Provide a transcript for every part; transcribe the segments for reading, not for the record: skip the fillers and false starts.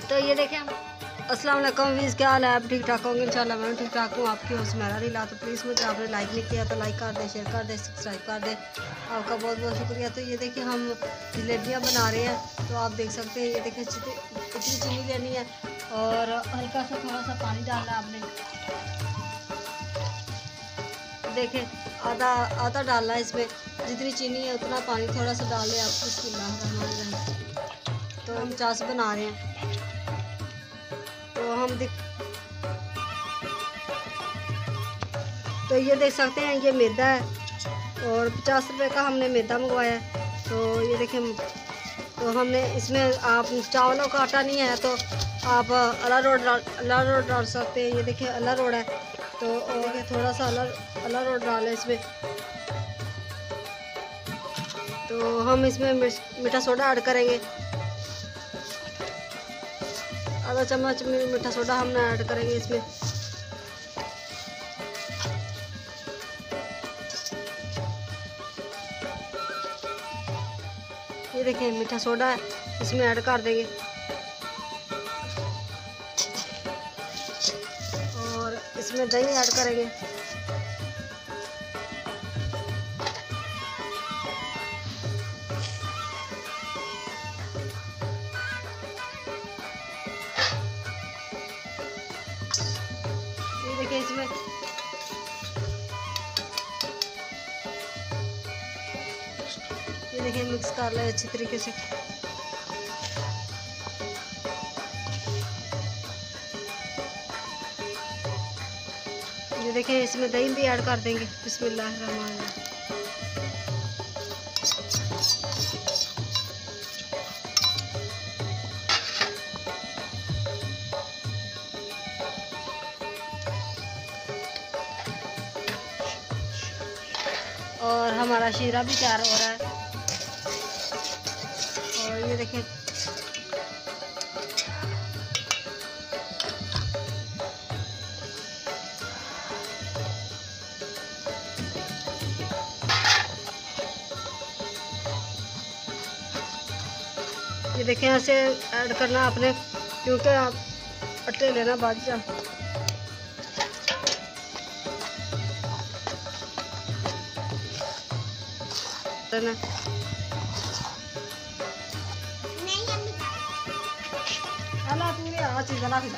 तो ये देखें अस्सलाम वालेकुम वीज़, क्या हाल है? आप ठीक ठाक होंगे इंशाल्लाह। मैं ठीक ठाक हूँ। आपकी होस्ट मेरा रीला। तो प्लीज़ मुझे आपने लाइक नहीं किया तो लाइक कर दे, शेयर कर दे, सब्सक्राइब कर दे। आपका बहुत बहुत शुक्रिया। तो ये देखिए हम जलेबियाँ बना रहे हैं। तो आप देख सकते हैं, ये देखिए इतनी चीनी लेनी है और हल्का सा थोड़ा सा पानी डालना है आपने। देखें आधा आधा डालना है इसमें, जितनी चीनी है उतना पानी थोड़ा सा डाल दें आप। बिस्मिल्लाह। तो हम चास बना रहे हैं। तो हम तो ये देख सकते हैं ये मैदा है और 50 रुपये का हमने मैदा मंगवाया है। तो ये देखें, तो हमने इसमें आप चावलों का आटा नहीं है तो आप अलारोट डाल सकते हैं। ये देखिए अलारोट है तो और थोड़ा सा अलारोट डालें इसमें। तो हम इसमें मीठा सोडा ऐड करेंगे, आधा चम्मच मीठा सोडा हमने ऐड करेंगे इसमें। ये देखिए मीठा सोडा है, इसमें ऐड कर देंगे और इसमें दही ऐड करेंगे। ये देखिए इसमें ये देखिए मिक्स कर ले अच्छी तरीके से। ये देखिए इसमें दही भी ऐड कर देंगे। बिस्मिल्लाह रहमान रहीम। और हमारा शीरा भी तैयार हो रहा है। और ये देखें ये देखें ऐसे ऐड करना आपने, क्योंकि आप अट्टे लेना बाद जा। अल्लाह पूरे आज चीज़ बना के।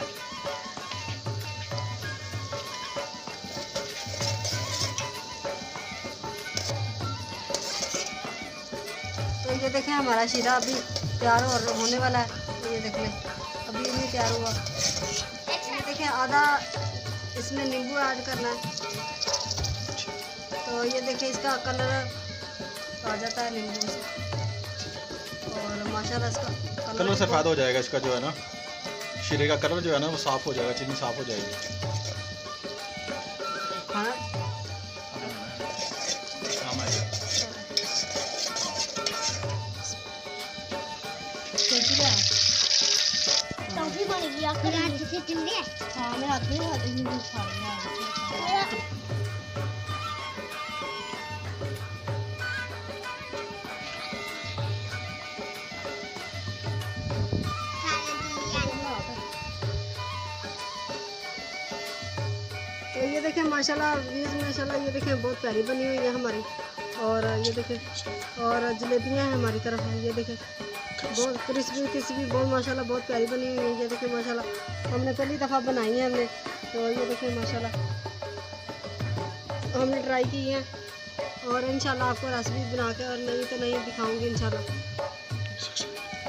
तो ये देखें हमारा शीरा अभी तैयार होने वाला है। तो ये देख लें अभी नहीं तैयार हुआ। ये देखें आधा इसमें नींबू ऐड करना है। तो ये देखें इसका कलर आ जाता है नींबू से और माशाल्लाह इसका कलर से फ़ायदा हो जाएगा इसका, जो है ना शीरे का कलर जो है ना वो साफ़ हो जाएगा, चीनी साफ़ हो जाएगी। हाँ तो ये देखें माशाल्लाह ये देखें बहुत प्यारी बनी हुई है हमारी। और ये देखें और जलेबियाँ हैं हमारी तरफ। ये देखें बहुत क्रिस्पी बहुत माशाल्लाह बहुत प्यारी बनी हुई है। ये देखें माशाल्लाह हमने पहली दफ़ा बनाई है हमने। तो ये देखें माशाल्लाह हमने ट्राई की है और इंशाल्लाह आपको रेसिपी बना के और नई तो नई दिखाऊंगी इंशाल्लाह।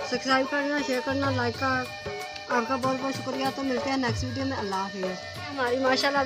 सब्सक्राइब करना, शेयर करना, लाइक का आपका बहुत बहुत शुक्रिया। तो मिलते हैं नेक्स्ट वीडियो में। अल्लाह हाफिज़। हमारी माशाल्लाह